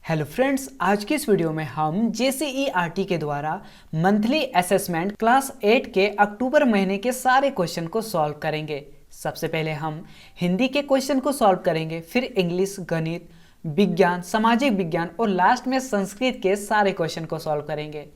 Hello friends, आज की इस वीडियो में हम JCERT के द्वारा मंथली असेसमेंट क्लास 8 के अक्टूबर महीने के सारे क्वेश्चन को सॉल्व करेंगे। सबसे पहले हम हिंदी के क्वेश्चन को सॉल्व करेंगे, फिर इंग्लिश, गणित, विज्ञान, सामाजिक विज्ञान और लास्ट में संस्कृत के सारे क्वेश्चन को सॉल्व करेंगे।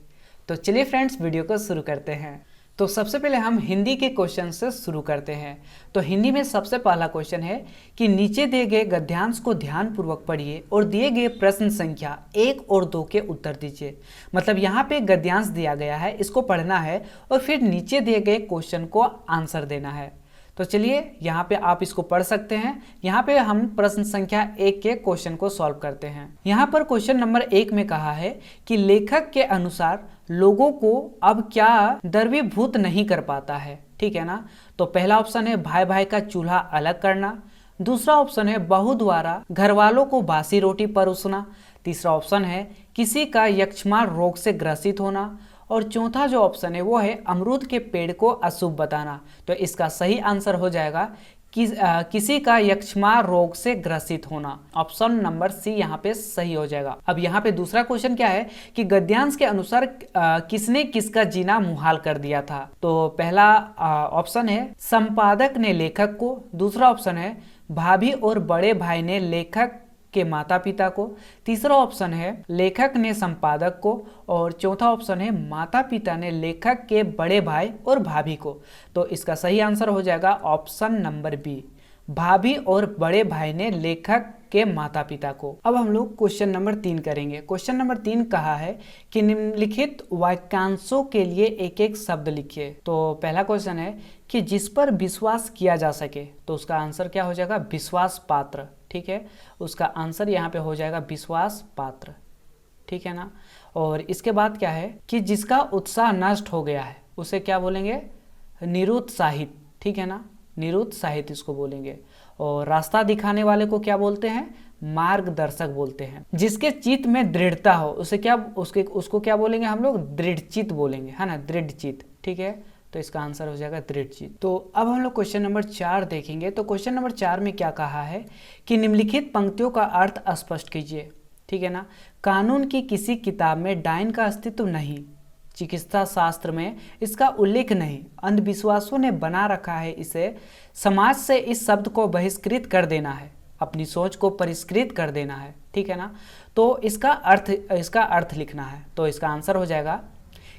तो चलिए फ्रेंड्स, वीडियो को शुरू करते हैं। तो सबसे पहले हम हिंदी के क्वेश्चन से शुरू करते हैं। तो हिंदी में सबसे पहला क्वेश्चन है कि नीचे दिए गए गद्यांश को ध्यानपूर्वक पढ़िए और दिए गए प्रश्न संख्या 1 और 2 के उत्तर दीजिए। मतलब यहाँ पे गद्यांश दिया गया है, इसको पढ़ना है और फिर नीचे दिए गए क्वेश्चन को आंसर देना है। तो चलिए यहाँ पे आप इसको पढ़ सकते हैं। यहाँ पे हम प्रश्न संख्या 1 के क्वेश्चन को सॉल्व करते हैं। यहाँ पर क्वेश्चन नंबर 1 में कहा है कि लेखक के अनुसार लोगों को अब क्या द्रवीभूत नहीं कर पाता है। ठीक है ना। तो पहला ऑप्शन है भाई भाई का चूल्हा अलग करना। दूसरा ऑप्शन है बहू द्वारा घर वालों को बासी रोटी परोसना। तीसरा ऑप्शन है किसी का यक्ष्मा रोग से ग्रसित होना। और चौथा जो ऑप्शन है वो है अमरूद के पेड़ को अशुभ बताना। तो इसका सही आंसर हो जाएगा किसी का यक्ष्मा रोग से ग्रसित होना। ऑप्शन नंबर सी यहाँ पे सही हो जाएगा। अब यहाँ पे दूसरा क्वेश्चन क्या है कि गद्यांश के अनुसार किसने किसका जीना मुहाल कर दिया था। तो पहला ऑप्शन है संपादक ने लेखक को। दूसरा ऑप्शन है भाभी और बड़े भाई ने लेखक के माता पिता को। तीसरा ऑप्शन है लेखक ने संपादक को। और चौथा ऑप्शन है माता पिता ने लेखक के बड़े भाई और भाभी को। तो इसका सही आंसर हो जाएगा ऑप्शन नंबर बी, भाभी और बड़े भाई ने लेखक के माता पिता को। अब हम लोग क्वेश्चन नंबर 3 करेंगे। क्वेश्चन नंबर 3 कहा है कि निम्नलिखित वाक्यांशों के लिए एक एक शब्द लिखिए। तो पहला क्वेश्चन है कि जिस पर विश्वास किया जा सके। तो उसका आंसर क्या हो जाएगा, विश्वास पात्र। ठीक है, उसका आंसर यहाँ पे हो जाएगा विश्वास पात्र। ठीक है ना। और इसके बाद क्या है कि जिसका उत्साह नष्ट हो गया है उसे क्या बोलेंगे, निरुत्साहित। ठीक है ना, निरुत्साहित इसको बोलेंगे। और रास्ता दिखाने वाले को क्या बोलते हैं, मार्गदर्शक बोलते हैं। जिसके चित्त में दृढ़ता हो उसे क्या उसको क्या बोलेंगे हम लोग, दृढ़चित्त बोलेंगे, है ना, दृढ़चित्त। ठीक है, तो इसका आंसर हो जाएगा दृढ़चित्त। तो अब हम लोग क्वेश्चन नंबर 4 देखेंगे। तो क्वेश्चन नंबर 4 में क्या कहा है कि निम्नलिखित पंक्तियों का अर्थ स्पष्ट कीजिए। ठीक है ना। कानून की किसी किताब में डायन का अस्तित्व नहीं, चिकित्सा शास्त्र में इसका उल्लेख नहीं, अंधविश्वासों ने बना रखा है इसे, समाज से इस शब्द को बहिष्कृत कर देना है, अपनी सोच को परिष्कृत कर देना है। ठीक है ना। तो इसका अर्थ लिखना है। तो इसका आंसर हो जाएगा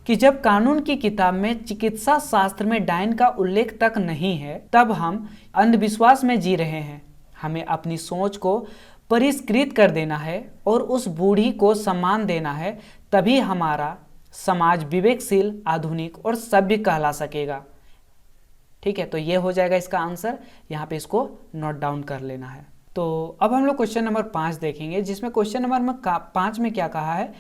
कि जब कानून की किताब में चिकित्सा शास्त्र में डायन का उल्लेख तक नहीं है तब हम अंधविश्वास में जी रहे हैं। हमें अपनी सोच को परिष्कृत कर देना है और उस बूढ़ी को सम्मान देना है, तभी हमारा समाज विवेकशील, आधुनिक और सभ्य कहला सकेगा। ठीक है, तो ये हो जाएगा इसका आंसर। यहाँ पे इसको नोट डाउन कर लेना है। तो अब हम लोग क्वेश्चन नंबर 5 देखेंगे, जिसमें क्वेश्चन नंबर 5 में क्या कहा है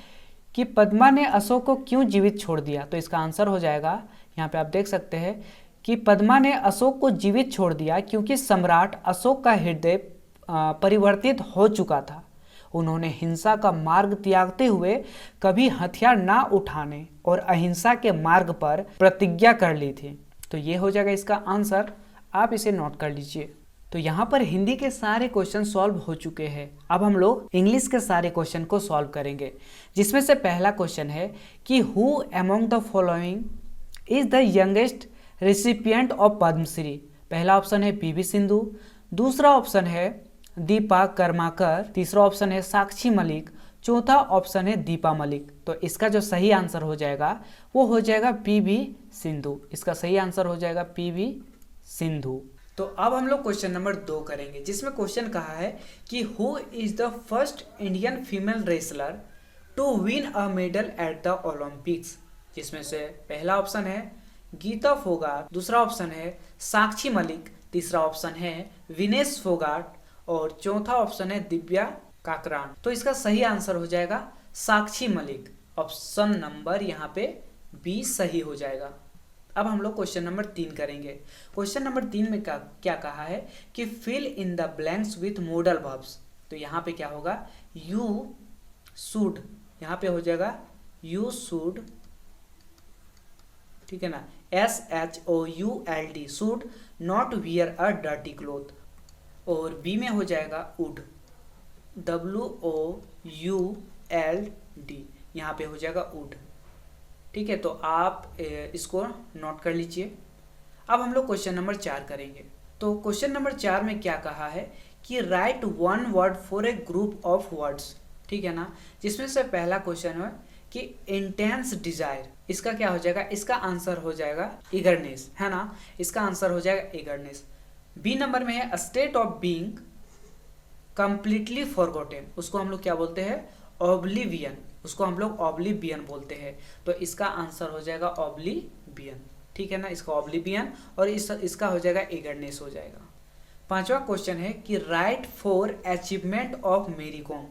कि पद्मा ने अशोक को क्यों जीवित छोड़ दिया। तो इसका आंसर हो जाएगा, यहाँ पे आप देख सकते हैं कि पद्मा ने अशोक को जीवित छोड़ दिया क्योंकि सम्राट अशोक का हृदय परिवर्तित हो चुका था। उन्होंने हिंसा का मार्ग त्यागते हुए कभी हथियार ना उठाने और अहिंसा के मार्ग पर प्रतिज्ञा कर ली थी। तो ये हो जाएगा इसका आंसर, आप इसे नोट कर लीजिए। तो यहाँ पर हिंदी के सारे क्वेश्चन सॉल्व हो चुके हैं। अब हम लोग इंग्लिश के सारे क्वेश्चन को सॉल्व करेंगे, जिसमें से पहला क्वेश्चन है कि who among the following is the youngest recipient of Padma Shri. पहला ऑप्शन है पीवी सिंधु। दूसरा ऑप्शन है दीपा कर्माकर। तीसरा ऑप्शन है साक्षी मलिक। चौथा ऑप्शन है दीपा मलिक। तो इसका जो सही आंसर हो जाएगा वो हो जाएगा पीवी सिंधु। इसका सही आंसर हो जाएगा पीवी सिंधु। तो अब हम लोग क्वेश्चन नंबर 2 करेंगे, जिसमें क्वेश्चन कहा है कि who is the first Indian female wrestler to win a medal at the Olympics. जिसमें से पहला ऑप्शन है गीता फोगाट। दूसरा ऑप्शन है साक्षी मलिक। तीसरा ऑप्शन है विनेश फोगाट। और चौथा ऑप्शन है दिव्या काकरान। तो इसका सही आंसर हो जाएगा साक्षी मलिक। ऑप्शन नंबर यहाँ पे बी सही हो जाएगा। अब हम लोग क्वेश्चन नंबर 3 करेंगे। क्वेश्चन नंबर 3 में क्या कहा है कि fill in the blanks with modal verbs. तो यहाँ पे क्या होगा, यू शुड, यहाँ पे हो जाएगा यू शुड। ठीक है ना, SHOULD, should not wear a dirty cloth. और बी में हो जाएगा वुड। WOULD, यहाँ पे हो जाएगा वुड। ठीक है, तो आप इसको नोट कर लीजिए। अब हम लोग क्वेश्चन नंबर 4 करेंगे। तो क्वेश्चन नंबर 4 में क्या कहा है कि right one word for a group of words. ठीक है ना, जिसमें से पहला क्वेश्चन है कि इंटेंस डिजायर, इसका क्या हो जाएगा, इसका आंसर हो जाएगा ईगरनेस, है ना, इसका आंसर हो जाएगा ईगरनेस। बी नंबर में है state of being completely forgotten, उसको हम लोग क्या बोलते हैं, ऑब्लिवियन, उसको हम लोग ऑब्लिवियन बोलते हैं। तो इसका आंसर हो जाएगा ऑब्लिवियन। ठीक है ना, इसका ऑब्लिवियन और इसका हो जाएगा ईगरनेस हो जाएगा। पांचवा क्वेश्चन है कि राइट फॉर अचीवमेंट ऑफ मेरी कॉम।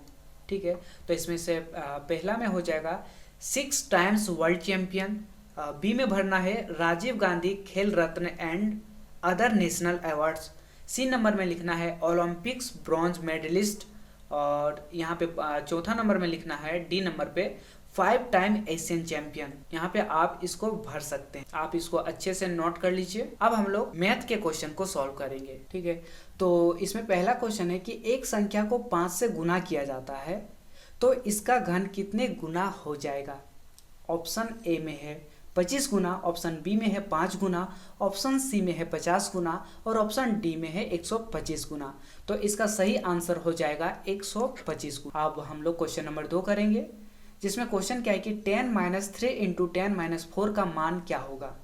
ठीक है, तो इसमें से पहला में हो जाएगा 6 टाइम्स वर्ल्ड चैंपियन। बी में भरना है Rajiv Gandhi Khel Ratna and other national awards. C नंबर में लिखना है ओलंपिक्स ब्रॉन्ज मेडलिस्ट। और यहाँ पे चौथा नंबर में लिखना है डी नंबर पे 5 टाइम एशियन चैंपियन। यहाँ पे आप इसको भर सकते हैं, आप इसको अच्छे से नोट कर लीजिए। अब हम लोग मैथ के क्वेश्चन को सॉल्व करेंगे। ठीक है, तो इसमें पहला क्वेश्चन है कि एक संख्या को 5 से गुना किया जाता है तो इसका घन कितने गुना हो जाएगा। ऑप्शन ए में है 25 गुना, ऑप्शन बी में है 5 गुना, ऑप्शन सी में है 50 गुना और ऑप्शन डी में है 125 गुना। तो इसका सही आंसर हो जाएगा 125 गुना। अब हम लोग क्वेश्चन नंबर 2 करेंगे, जिसमें क्वेश्चन क्या है कि 10 - 3 × 10 - 4 का मान क्या होगा।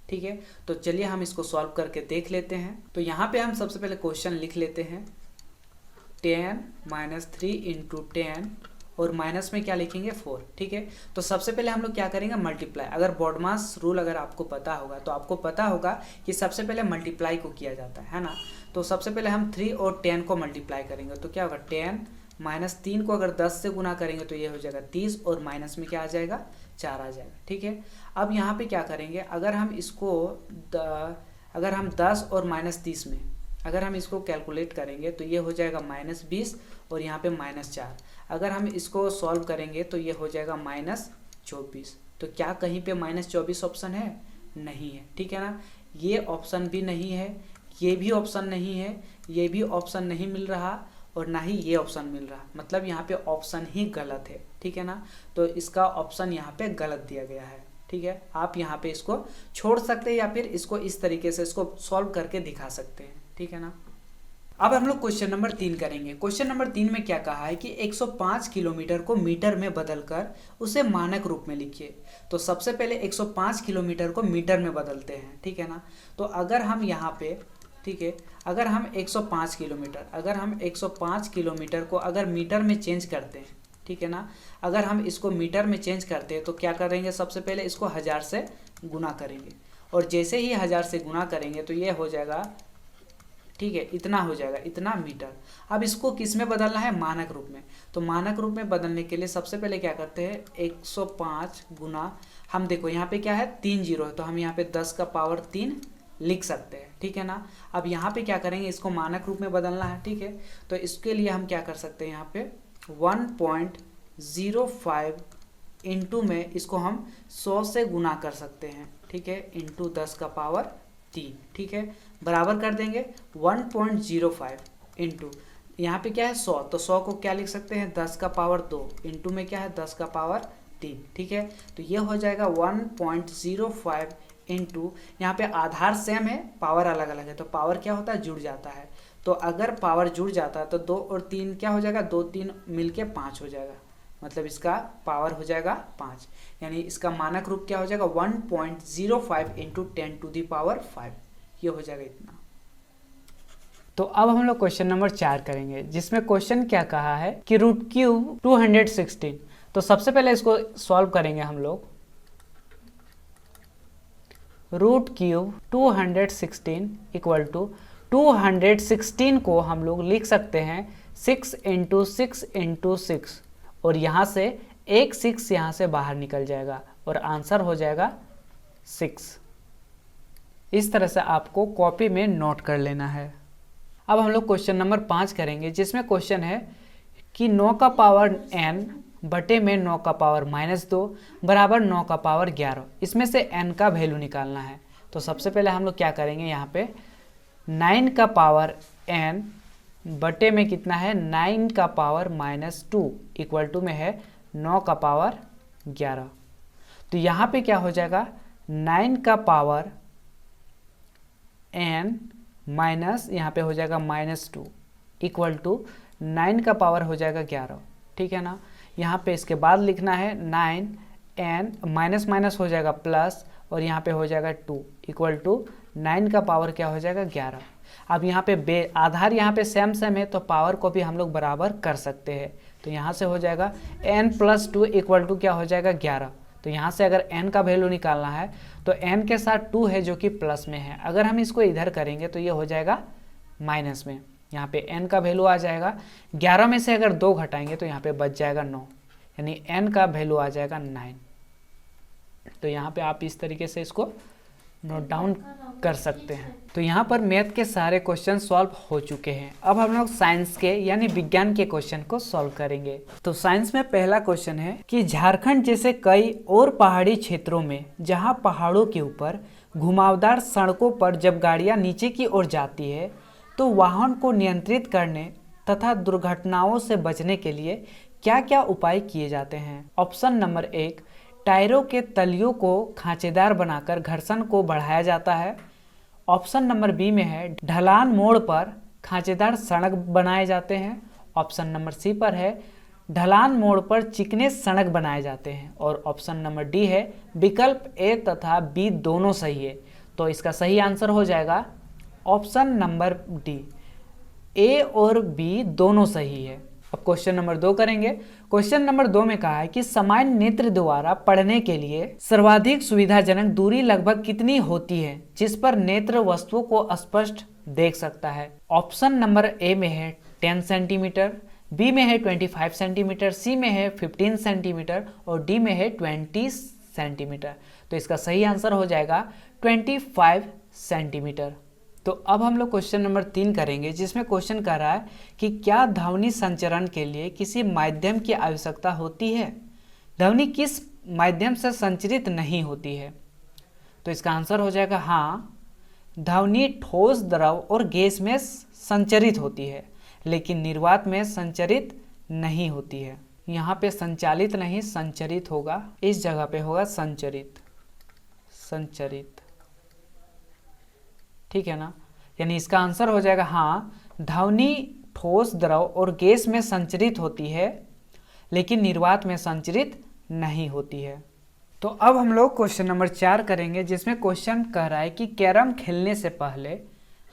ठीक है, तो चलिए हम इसको सॉल्व करके देख लेते हैं। तो यहाँ पे हम सबसे पहले क्वेश्चन लिख लेते हैं 10 - 3 × 10 और माइनस में क्या लिखेंगे 4। ठीक है, तो सबसे पहले हम लोग क्या करेंगे मल्टीप्लाई। अगर बॉडमास रूल अगर आपको पता होगा तो आपको पता होगा कि सबसे पहले मल्टीप्लाई को किया जाता है ना। तो सबसे पहले हम 3 और 10 को मल्टीप्लाई करेंगे तो क्या होगा 10 - 3 को अगर 10 से गुना करेंगे तो ये हो जाएगा 30 और माइनस में क्या आ जाएगा 4 आ जाएगा। ठीक है, अब यहाँ पे क्या करेंगे, अगर हम इसको अगर हम 10 और -30 में अगर हम इसको कैलकुलेट करेंगे तो ये हो जाएगा -20 और यहाँ पे -4। अगर हम इसको सॉल्व करेंगे तो ये हो जाएगा -24। तो क्या कहीं पे -24 ऑप्शन है, नहीं है। ठीक है ना, ये ऑप्शन भी नहीं है, ये भी ऑप्शन नहीं है, ये भी ऑप्शन नहीं मिल रहा और ना ही ये ऑप्शन मिल रहा, मतलब यहाँ पे ऑप्शन ही गलत है। ठीक है ना, तो इसका ऑप्शन यहाँ पे गलत दिया गया है। ठीक है, आप यहाँ पे इसको छोड़ सकते हैं या फिर इसको इस तरीके से इसको सॉल्व करके दिखा सकते हैं। ठीक है ना, अब हम लोग क्वेश्चन नंबर 3 करेंगे। क्वेश्चन नंबर 3 में क्या कहा है कि 105 किलोमीटर को मीटर में बदलकर उसे मानक रूप में लिखिए। तो सबसे पहले 105 किलोमीटर को मीटर में बदलते हैं। ठीक है ना, तो अगर हम यहाँ पे ठीक है, अगर हम 105 किलोमीटर को अगर मीटर में चेंज करते हैं, ठीक है ना, अगर हम इसको मीटर में चेंज करते हैं तो क्या करेंगे, सबसे पहले इसको 1000 से गुना करेंगे और जैसे ही 1000 से गुना करेंगे तो ये हो जाएगा, ठीक है, इतना हो जाएगा, इतना मीटर। अब इसको किस में बदलना है, मानक रूप में। तो मानक रूप में बदलने के लिए सबसे पहले क्या करते हैं 105 गुना, हम देखो यहाँ पे क्या है 3 जीरो है तो हम यहाँ पे 10 का पावर 3 लिख सकते हैं। ठीक है ना, अब यहाँ पे क्या करेंगे, इसको मानक रूप में बदलना है। ठीक है, तो इसके लिए हम क्या कर सकते हैं, यहाँ पे 1.05 इंटू में इसको हम 100 से गुना कर सकते हैं। ठीक है, इंटू 10 का पावर 3। ठीक है, बराबर कर देंगे 1.05 इंटू यहाँ पे क्या है 100, तो 100 को क्या लिख सकते हैं 10 का पावर 2 इंटू में क्या है 10 का पावर 3। ठीक है, तो ये हो जाएगा 1.05 इंटू, यहाँ पे आधार सेम है, पावर अलग अलग है, तो पावर क्या होता है जुड़ जाता है। तो अगर पावर जुड़ जाता है तो 2 और 3 क्या हो जाएगा, 2 3 मिलके 5 हो जाएगा, मतलब इसका पावर हो जाएगा 5, यानी इसका मानक रूप क्या हो जाएगा 1.05 इंटू 10⁵, ये हो जाएगा इतना। तो अब हम लोग क्वेश्चन नंबर 4 करेंगे, जिसमें क्वेश्चन क्या कहा है कि √³ 216। तो सबसे पहले इसको सॉल्व करेंगे हम लोग। √³ 216 इक्वल टू 216 को हम लोग लिख सकते हैं 6 × 6 × 6 और यहाँ से एक 6 यहाँ से बाहर निकल जाएगा और आंसर हो जाएगा 6। इस तरह से आपको कॉपी में नोट कर लेना है। अब हम लोग क्वेश्चन नंबर 5 करेंगे, जिसमें क्वेश्चन है कि 9 का पावर n बटे में 9 का पावर -2 बराबर 9 का पावर 11। इसमें से n का वैल्यू निकालना है। तो सबसे पहले हम लोग क्या करेंगे, यहाँ पे 9 का पावर n बटे में कितना है 9 का पावर -2 इक्वल टू में है 9 का पावर 11। तो यहाँ पे क्या हो जाएगा 9 का पावर n माइनस यहाँ पे हो जाएगा -2 इक्वल टू 9 का पावर हो जाएगा 11। ठीक है ना। यहाँ पे इसके बाद लिखना है 9 n माइनस माइनस हो जाएगा प्लस और यहाँ पे हो जाएगा 2 इक्वल टू 9 का पावर क्या हो जाएगा 11। अब यहाँ पे आधार यहाँ पे सेम सेम है तो पावर को भी हम लोग बराबर कर सकते हैं। तो यहाँ से हो जाएगा n + 2 इक्वल टू क्या हो जाएगा 11। तो यहाँ से अगर n का वैल्यू निकालना है तो n के साथ 2 है जो कि प्लस में है, अगर हम इसको इधर करेंगे तो ये हो जाएगा माइनस में। यहाँ पे n का वैल्यू आ जाएगा 11 में से अगर 2 घटाएंगे तो यहाँ पे बच जाएगा 9, यानी n का वैल्यू आ जाएगा 9। तो यहाँ पे आप इस तरीके से इसको नोट डाउन कर सकते हैं। तो यहाँ पर मैथ के सारे क्वेश्चन सॉल्व हो चुके हैं। अब हम लोग साइंस के यानी विज्ञान के क्वेश्चन को सॉल्व करेंगे। तो साइंस में पहला क्वेश्चन है कि झारखंड जैसे कई और पहाड़ी क्षेत्रों में जहाँ पहाड़ों के ऊपर घुमावदार सड़कों पर जब गाड़ियाँ नीचे की ओर जाती है तो वाहन को नियंत्रित करने तथा दुर्घटनाओं से बचने के लिए क्या क्या उपाय किए जाते हैं। ऑप्शन नंबर 1, टायरों के तलियों को खांचेदार बनाकर घर्षण को बढ़ाया जाता है। ऑप्शन नंबर बी में है ढलान मोड़ पर खांचेदार सड़क बनाए जाते हैं। ऑप्शन नंबर सी पर है ढलान मोड़ पर चिकने सड़क बनाए जाते हैं। और ऑप्शन नंबर डी है विकल्प ए तथा बी दोनों सही है। तो इसका सही आंसर हो जाएगा ऑप्शन नंबर डी, ए और बी दोनों सही है। अब क्वेश्चन नंबर 2 करेंगे। क्वेश्चन नंबर 2 में कहा है कि सामान्य नेत्र द्वारा पढ़ने के लिए सर्वाधिक सुविधाजनक दूरी लगभग कितनी होती है जिस पर नेत्र वस्तुओं को स्पष्ट देख सकता है। ऑप्शन नंबर ए में है 10 सेंटीमीटर, बी में है 25 सेंटीमीटर, सी में है 15 सेंटीमीटर और डी में है 20 सेंटीमीटर। तो इसका सही आंसर हो जाएगा 25 सेंटीमीटर। तो अब हम लोग क्वेश्चन नंबर 3 करेंगे जिसमें क्वेश्चन कर रहा है कि क्या ध्वनि संचरण के लिए किसी माध्यम की आवश्यकता होती है। ध्वनि किस माध्यम से संचरित नहीं होती है। तो इसका आंसर हो जाएगा हाँ, ध्वनि ठोस, द्रव और गैस में संचरित होती है लेकिन निर्वात में संचरित नहीं होती है। यहाँ पे संचालित नहीं संचरित होगा, इस जगह पे होगा संचरित। ठीक है ना। यानी इसका आंसर हो जाएगा हाँ, ध्वनि ठोस, द्रव और गैस में संचरित होती है लेकिन निर्वात में संचरित नहीं होती है। तो अब हम लोग क्वेश्चन नंबर 4 करेंगे जिसमें क्वेश्चन कह रहा है कि कैरम खेलने से पहले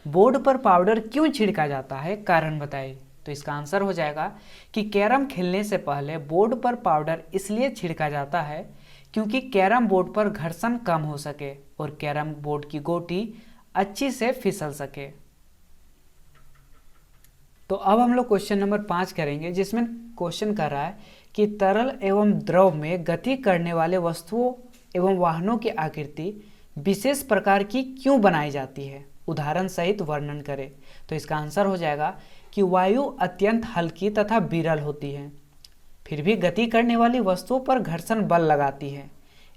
बोर्ड पर पाउडर क्यों छिड़का जाता है, कारण बताइए। तो इसका आंसर हो जाएगा कि कैरम खेलने से पहले बोर्ड पर पाउडर इसलिए छिड़का जाता है क्योंकि कैरम बोर्ड पर घर्षण कम हो सके और कैरम बोर्ड की गोटी अच्छी से फिसल सके। तो अब हम लोग क्वेश्चन नंबर 5 करेंगे जिसमें क्वेश्चन कर रहा है कि तरल एवं द्रव में गति करने वाले वस्तुओं एवं वाहनों की आकृति विशेष प्रकार की क्यों बनाई जाती है, उदाहरण सहित वर्णन करें। तो इसका आंसर हो जाएगा कि वायु अत्यंत हल्की तथा विरल होती है, फिर भी गति करने वाली वस्तुओं पर घर्षण बल लगाती है।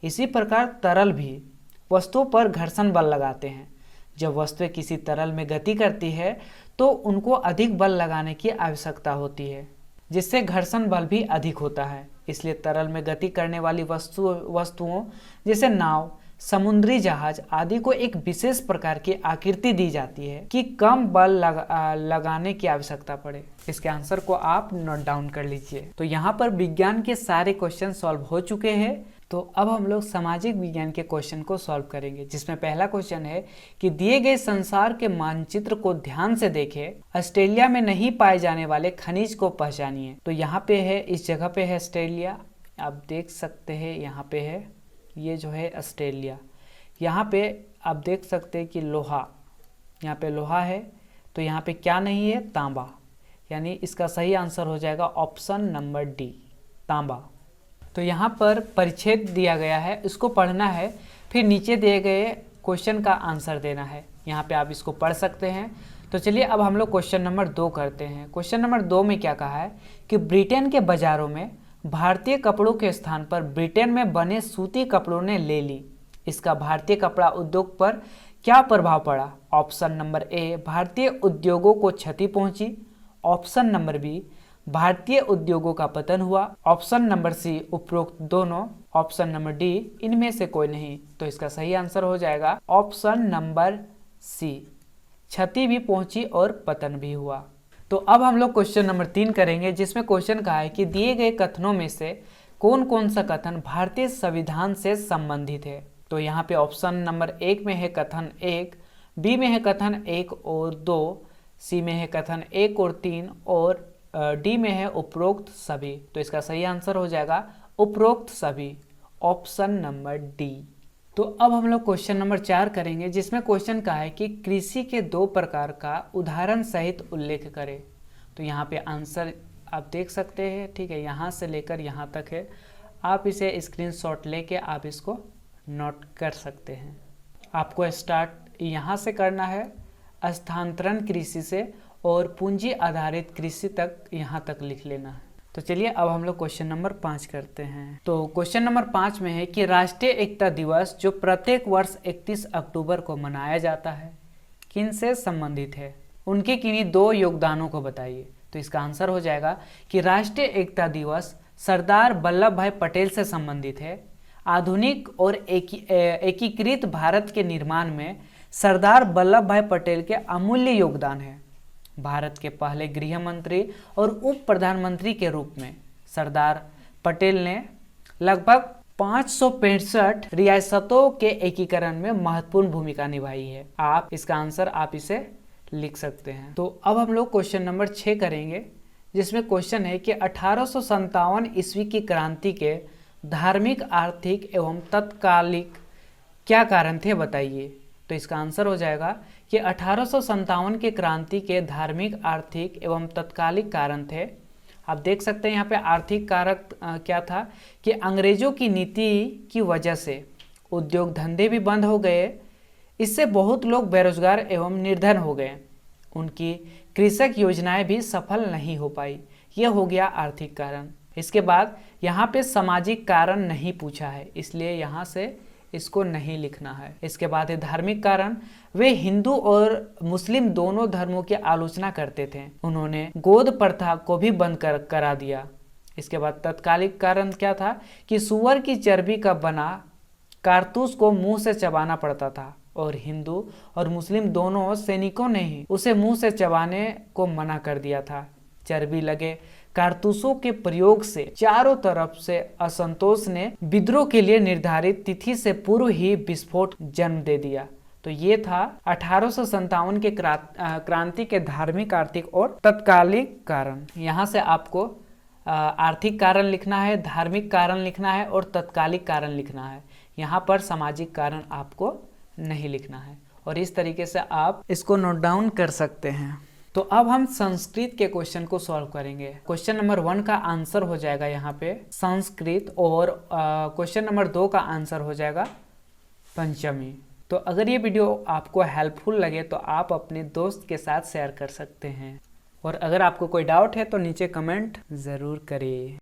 इसी प्रकार तरल भी वस्तुओं पर घर्षण बल लगाते हैं। जब वस्तुएं किसी तरल में गति करती है तो उनको अधिक बल लगाने की आवश्यकता होती है जिससे घर्षण बल भी अधिक होता है। इसलिए तरल में गति करने वाली वस्तुओं जैसे नाव, समुद्री जहाज आदि को एक विशेष प्रकार की आकृति दी जाती है कि कम बल लगाने की आवश्यकता पड़े। इसके आंसर को आप नोट डाउन कर लीजिए। तो यहाँ पर विज्ञान के सारे क्वेश्चन सॉल्व हो चुके हैं। तो अब हम लोग सामाजिक विज्ञान के क्वेश्चन को सॉल्व करेंगे जिसमें पहला क्वेश्चन है कि दिए गए संसार के मानचित्र को ध्यान से देखें, ऑस्ट्रेलिया में नहीं पाए जाने वाले खनिज को पहचानिए। तो यहाँ पे है, इस जगह पे है ऑस्ट्रेलिया, आप देख सकते हैं यहाँ पे है, ये जो है ऑस्ट्रेलिया। यहाँ पे आप देख सकते हैं कि लोहा, यहाँ पे लोहा है तो यहाँ पे क्या नहीं है, तांबा। यानी इसका सही आंसर हो जाएगा ऑप्शन नंबर डी, तांबा। तो यहाँ पर परिच्छेद दिया गया है, इसको पढ़ना है, फिर नीचे दिए गए क्वेश्चन का आंसर देना है। यहाँ पे आप इसको पढ़ सकते हैं। तो चलिए अब हम लोग क्वेश्चन नंबर 2 करते हैं। क्वेश्चन नंबर 2 में क्या कहा है कि ब्रिटेन के बाजारों में भारतीय कपड़ों के स्थान पर ब्रिटेन में बने सूती कपड़ों ने ले ली। इसका भारतीय कपड़ा उद्योग पर क्या प्रभाव पड़ा। ऑप्शन नंबर ए, भारतीय उद्योगों को क्षति पहुंची। ऑप्शन नंबर बी भारतीय उद्योगों का पतन हुआ, ऑप्शन नंबर सी उपरोक्त दोनों, ऑप्शन नंबर डी इनमें से कोई नहीं। तो इसका सही आंसर हो जाएगा ऑप्शन नंबर सी, क्षति भी पहुंची और पतन भी हुआ। तो अब हम लोग क्वेश्चन नंबर 3 करेंगे, जिसमें क्वेश्चन कहा है कि दिए गए कथनों में से कौन कौन सा कथन भारतीय संविधान से संबंधित है। तो यहाँ पे ऑप्शन नंबर 1 में है कथन 1, बी में है कथन 1 और 2, सी में है कथन 1 और 3 और डी में है उपरोक्त सभी। तो इसका सही आंसर हो जाएगा उपरोक्त सभी, ऑप्शन नंबर डी। तो अब हम लोग क्वेश्चन नंबर 4 करेंगे, जिसमें क्वेश्चन का है कि कृषि के 2 प्रकार का उदाहरण सहित उल्लेख करें। तो यहाँ पे आंसर आप देख सकते हैं, ठीक है, यहाँ से लेकर यहाँ तक है। आप इसे स्क्रीनशॉट लेके आप इसको नोट कर सकते हैं। आपको स्टार्ट यहाँ से करना है, स्थानांतरण कृषि से और पूंजी आधारित कृषि तक यहाँ तक लिख लेना है। तो चलिए अब हम लोग क्वेश्चन नंबर 5 करते हैं। तो क्वेश्चन नंबर 5 में है कि राष्ट्रीय एकता दिवस जो प्रत्येक वर्ष 31 अक्टूबर को मनाया जाता है किन से संबंधित है, उनके किन्हीं 2 योगदानों को बताइए। तो इसका आंसर हो जाएगा कि राष्ट्रीय एकता दिवस सरदार वल्लभ भाई पटेल से संबंधित है। आधुनिक और एकीकृत भारत के निर्माण में सरदार वल्लभ भाई पटेल के अमूल्य योगदान है। भारत के पहले गृह मंत्री और उप प्रधानमंत्री के रूप में सरदार पटेल ने लगभग 565 रियासतों के एकीकरण में महत्वपूर्ण भूमिका निभाई है। आप इसका आंसर आप इसे लिख सकते हैं। तो अब हम लोग क्वेश्चन नंबर 6 करेंगे, जिसमें क्वेश्चन है कि 1857 ईस्वी की क्रांति के धार्मिक, आर्थिक एवं तत्कालिक क्या कारण थे, बताइए। तो इसका आंसर हो जाएगा कि 1857 के क्रांति के धार्मिक, आर्थिक एवं तत्कालिक कारण थे। आप देख सकते हैं यहाँ पे आर्थिक कारक क्या था कि अंग्रेजों की नीति की वजह से उद्योग धंधे भी बंद हो गए, इससे बहुत लोग बेरोजगार एवं निर्धन हो गए। उनकी कृषक योजनाएं भी सफल नहीं हो पाई, यह हो गया आर्थिक कारण। इसके बाद यहाँ पे सामाजिक कारण नहीं पूछा है, इसलिए यहाँ से इसको नहीं लिखना है। इसके बाद है धार्मिक कारण, वे हिंदू और मुस्लिम दोनों धर्मों की आलोचना करते थे, उन्होंने गोद प्रथा को भी बंद करा दिया। इसके बाद तत्कालिक कारण क्या था कि सुअर की चर्बी का बना कारतूस को मुंह से चबाना पड़ता था और हिंदू और मुस्लिम दोनों सैनिकों ने ही उसे मुंह से चबाने को मना कर दिया था। चर्बी लगे कारतूसों के प्रयोग से चारों तरफ से असंतोष ने विद्रोह के लिए निर्धारित तिथि से पूर्व ही विस्फोट जन्म दे दिया। तो ये था 1857 के क्रांति के धार्मिक, आर्थिक और तत्कालिक कारण। यहाँ से आपको आर्थिक कारण लिखना है, धार्मिक कारण लिखना है और तत्कालिक कारण लिखना है। यहाँ पर सामाजिक कारण आपको नहीं लिखना है और इस तरीके से आप इसको नोट डाउन कर सकते हैं। तो अब हम संस्कृत के क्वेश्चन को सॉल्व करेंगे। क्वेश्चन नंबर 1 का आंसर हो जाएगा यहाँ पे संस्कृत और क्वेश्चन नंबर 2 का आंसर हो जाएगा पंचमी। तो अगर ये वीडियो आपको हेल्पफुल लगे तो आप अपने दोस्त के साथ शेयर कर सकते हैं और अगर आपको कोई डाउट है तो नीचे कमेंट ज़रूर करिए।